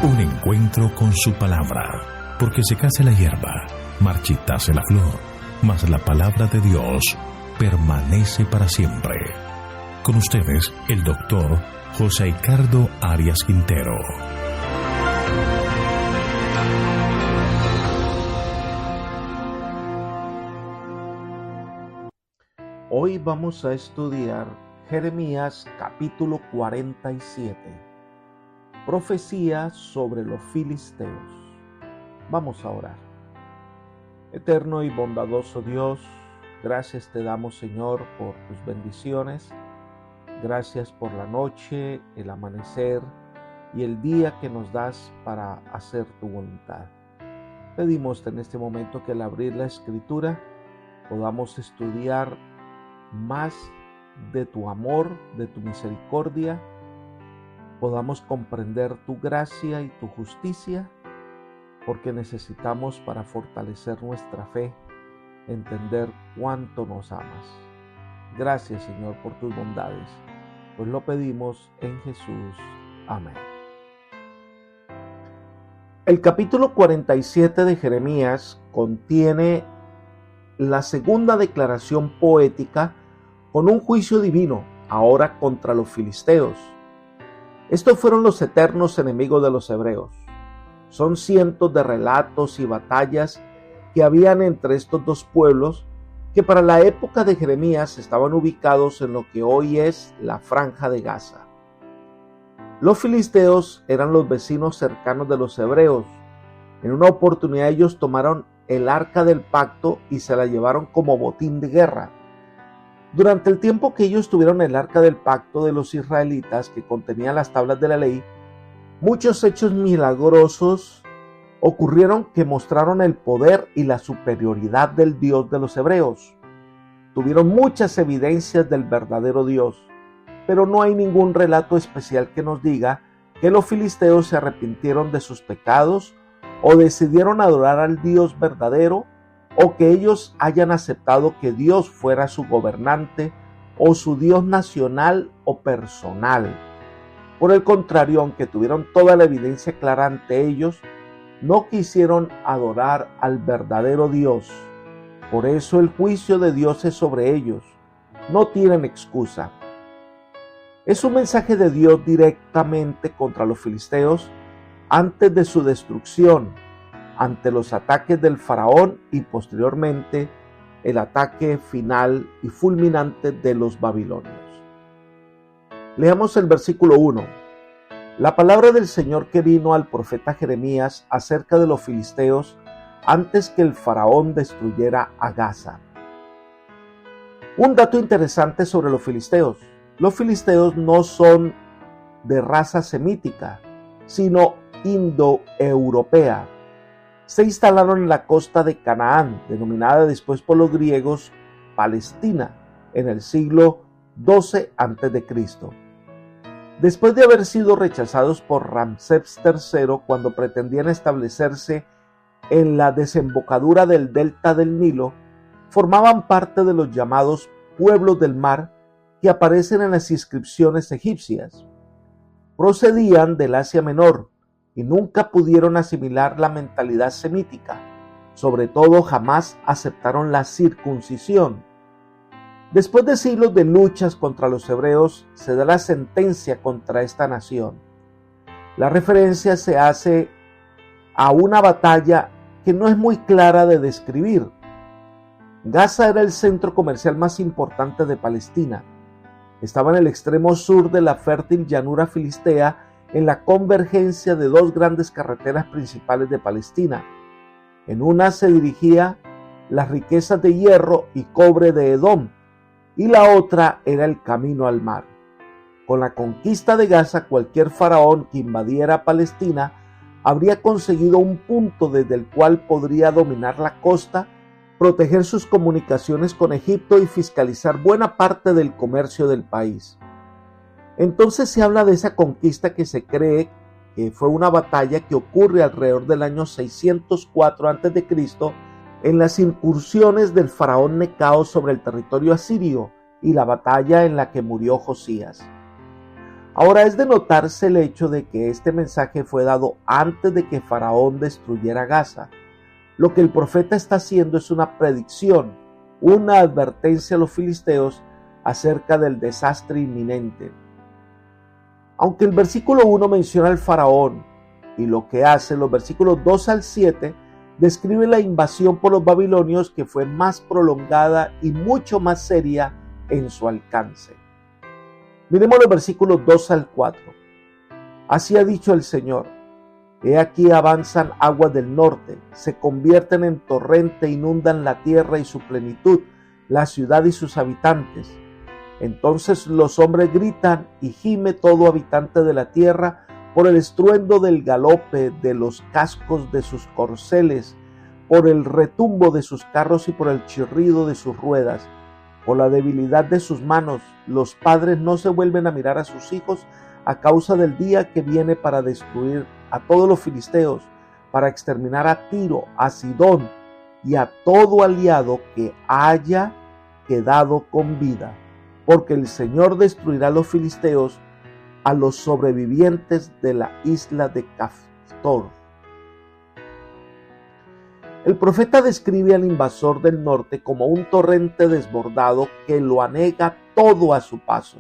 Un encuentro con su palabra, porque secase la hierba, marchitase la flor, mas la palabra de Dios permanece para siempre. Con ustedes, el doctor José Ricardo Arias Quintero. Hoy vamos a estudiar Jeremías capítulo 47, profecía sobre los filisteos. Vamos a orar. Eterno y bondadoso Dios, gracias te damos, Señor, por tus bendiciones. Gracias por la noche, el amanecer y el día que nos das para hacer tu voluntad. Pedimos en este momento que al abrir la Escritura podamos estudiar más de tu amor, de tu misericordia, podamos comprender tu gracia y tu justicia, porque necesitamos para fortalecer nuestra fe, entender cuánto nos amas. Gracias, Señor, por tus bondades, pues lo pedimos en Jesús. Amén. El capítulo 47 de Jeremías contiene la segunda declaración poética con un juicio divino, ahora contra los filisteos. Estos fueron los eternos enemigos de los hebreos. Son cientos de relatos y batallas que habían entre estos dos pueblos que para la época de Jeremías estaban ubicados en lo que hoy es la Franja de Gaza. Los filisteos eran los vecinos cercanos de los hebreos. En una oportunidad ellos tomaron el arca del pacto y se la llevaron como botín de guerra. Durante el tiempo que ellos tuvieron el arca del pacto de los israelitas, que contenía las tablas de la ley, muchos hechos milagrosos ocurrieron que mostraron el poder y la superioridad del Dios de los hebreos. Tuvieron muchas evidencias del verdadero Dios, pero no hay ningún relato especial que nos diga que los filisteos se arrepintieron de sus pecados o decidieron adorar al Dios verdadero, o que ellos hayan aceptado que Dios fuera su gobernante o su Dios nacional o personal. Por el contrario, aunque tuvieron toda la evidencia clara ante ellos, no quisieron adorar al verdadero Dios. Por eso el juicio de Dios es sobre ellos. No tienen excusa. Es un mensaje de Dios directamente contra los filisteos antes de su destrucción, ante los ataques del faraón y posteriormente el ataque final y fulminante de los babilonios. Leamos el versículo 1. La palabra del Señor que vino al profeta Jeremías acerca de los filisteos antes que el faraón destruyera a Gaza. Un dato interesante sobre los filisteos. Los filisteos no son de raza semítica, sino indoeuropea. Se instalaron en la costa de Canaán, denominada después por los griegos Palestina, en el siglo XII a.C. Después de haber sido rechazados por Ramsés III cuando pretendían establecerse en la desembocadura del delta del Nilo, formaban parte de los llamados pueblos del mar que aparecen en las inscripciones egipcias. Procedían del Asia Menor y nunca pudieron asimilar la mentalidad semítica. Sobre todo, jamás aceptaron la circuncisión. Después de siglos de luchas contra los hebreos, se da la sentencia contra esta nación. La referencia se hace a una batalla que no es muy clara de describir. Gaza era el centro comercial más importante de Palestina. Estaba en el extremo sur de la fértil llanura filistea, en la convergencia de dos grandes carreteras principales de Palestina. En una se dirigía las riquezas de hierro y cobre de Edom, y la otra era el camino al mar. Con la conquista de Gaza, cualquier faraón que invadiera Palestina habría conseguido un punto desde el cual podría dominar la costa, proteger sus comunicaciones con Egipto y fiscalizar buena parte del comercio del país. Entonces se habla de esa conquista que se cree que fue una batalla que ocurre alrededor del año 604 a.C. en las incursiones del faraón Necao sobre el territorio asirio y la batalla en la que murió Josías. Ahora es de notarse el hecho de que este mensaje fue dado antes de que Faraón destruyera Gaza. Lo que el profeta está haciendo es una predicción, una advertencia a los filisteos acerca del desastre inminente. Aunque el versículo 1 menciona al Faraón y lo que hace, los versículos 2 al 7 describen la invasión por los babilonios, que fue más prolongada y mucho más seria en su alcance. Miremos los versículos 2 al 4. Así ha dicho el Señor: he aquí avanzan aguas del norte, se convierten en torrente, inundan la tierra y su plenitud, la ciudad y sus habitantes. Entonces los hombres gritan y gime todo habitante de la tierra por el estruendo del galope de los cascos de sus corceles, por el retumbo de sus carros y por el chirrido de sus ruedas. Por la debilidad de sus manos, los padres no se vuelven a mirar a sus hijos a causa del día que viene para destruir a todos los filisteos, para exterminar a Tiro, a Sidón y a todo aliado que haya quedado con vida. Porque el Señor destruirá a los filisteos, a los sobrevivientes de la isla de Caftor. El profeta describe al invasor del norte como un torrente desbordado que lo anega todo a su paso.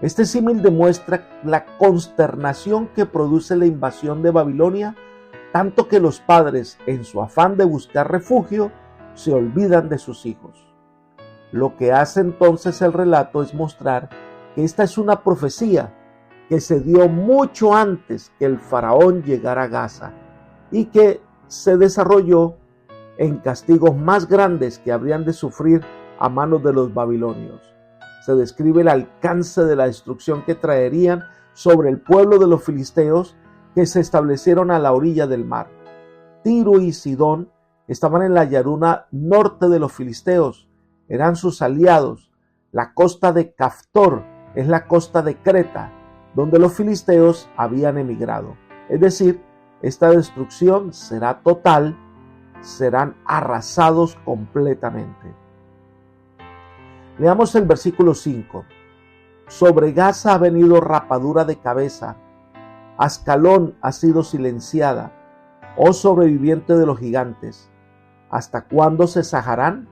Este símil demuestra la consternación que produce la invasión de Babilonia, tanto que los padres, en su afán de buscar refugio, se olvidan de sus hijos. Lo que hace entonces el relato es mostrar que esta es una profecía que se dio mucho antes que el faraón llegara a Gaza y que se desarrolló en castigos más grandes que habrían de sufrir a manos de los babilonios. Se describe el alcance de la destrucción que traerían sobre el pueblo de los filisteos que se establecieron a la orilla del mar. Tiro y Sidón estaban en la llanura norte de los filisteos, eran sus aliados. La costa de Caftor es la costa de Creta, donde los filisteos habían emigrado. Es decir, esta destrucción será total, serán arrasados completamente. Leamos el versículo 5. Sobre Gaza ha venido rapadura de cabeza, Ascalón ha sido silenciada, oh sobreviviente de los gigantes, ¿hasta cuándo se sajarán?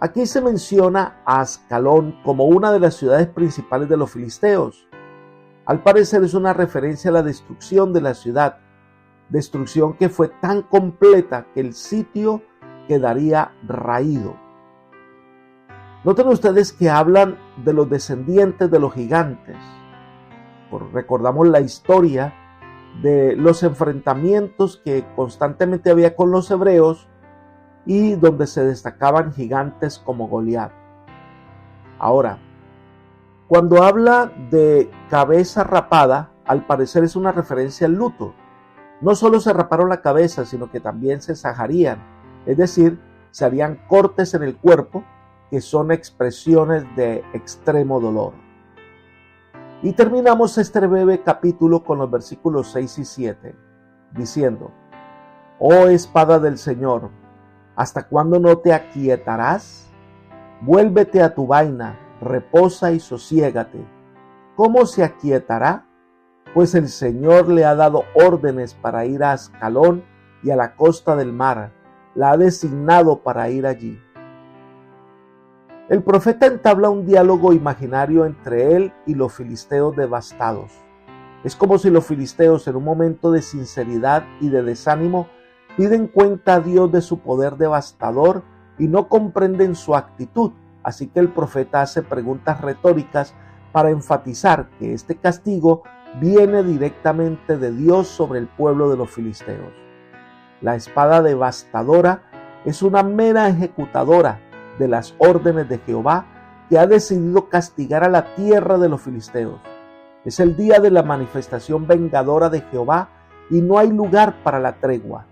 Aquí se menciona a Ascalón como una de las ciudades principales de los filisteos. Al parecer es una referencia a la destrucción de la ciudad, destrucción que fue tan completa que el sitio quedaría raído. Noten ustedes que hablan de los descendientes de los gigantes. Recordamos la historia de los enfrentamientos que constantemente había con los hebreos y donde se destacaban gigantes como Goliat. Ahora, cuando habla de cabeza rapada, al parecer es una referencia al luto. No solo se raparon la cabeza, sino que también se sajarían, es decir, se harían cortes en el cuerpo, que son expresiones de extremo dolor. Y terminamos este breve capítulo con los versículos 6 y 7, diciendo: oh espada del Señor, ¿hasta cuándo no te aquietarás? Vuélvete a tu vaina, reposa y sosiégate. ¿Cómo se aquietará? Pues el Señor le ha dado órdenes para ir a Ascalón y a la costa del mar, la ha designado para ir allí. El profeta entabla un diálogo imaginario entre él y los filisteos devastados. Es como si los filisteos, en un momento de sinceridad y de desánimo, piden cuenta a Dios de su poder devastador y no comprenden su actitud. Así que el profeta hace preguntas retóricas para enfatizar que este castigo viene directamente de Dios sobre el pueblo de los filisteos. La espada devastadora es una mera ejecutadora de las órdenes de Jehová, que ha decidido castigar a la tierra de los filisteos. Es el día de la manifestación vengadora de Jehová y no hay lugar para la tregua.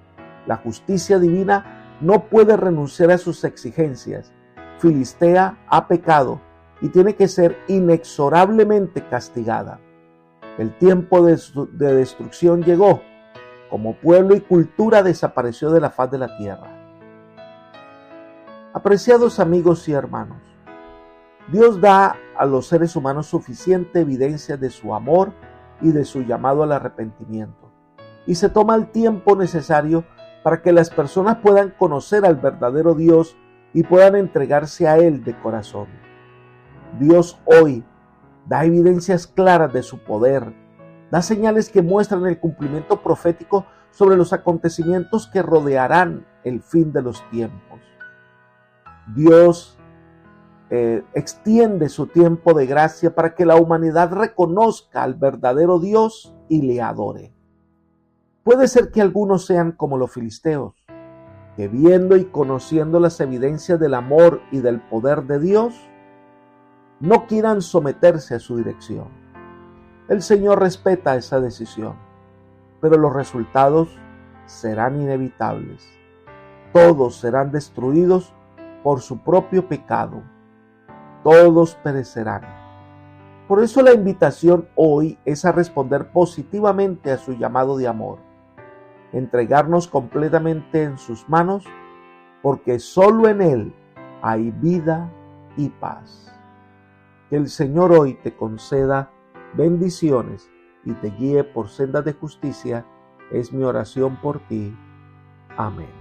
La justicia divina no puede renunciar a sus exigencias. Filistea ha pecado y tiene que ser inexorablemente castigada. El tiempo de destrucción llegó. Como pueblo y cultura desapareció de la faz de la tierra. Apreciados amigos y hermanos, Dios da a los seres humanos suficiente evidencia de su amor y de su llamado al arrepentimiento. Y se toma el tiempo necesario para que las personas puedan conocer al verdadero Dios y puedan entregarse a Él de corazón. Dios hoy da evidencias claras de su poder, da señales que muestran el cumplimiento profético sobre los acontecimientos que rodearán el fin de los tiempos. Dios extiende su tiempo de gracia para que la humanidad reconozca al verdadero Dios y le adore. Puede ser que algunos sean como los filisteos, que viendo y conociendo las evidencias del amor y del poder de Dios, no quieran someterse a su dirección. El Señor respeta esa decisión, pero los resultados serán inevitables. Todos serán destruidos por su propio pecado. Todos perecerán. Por eso la invitación hoy es a responder positivamente a su llamado de amor, entregarnos completamente en sus manos, porque solo en Él hay vida y paz. Que el Señor hoy te conceda bendiciones y te guíe por sendas de justicia, es mi oración por ti. Amén.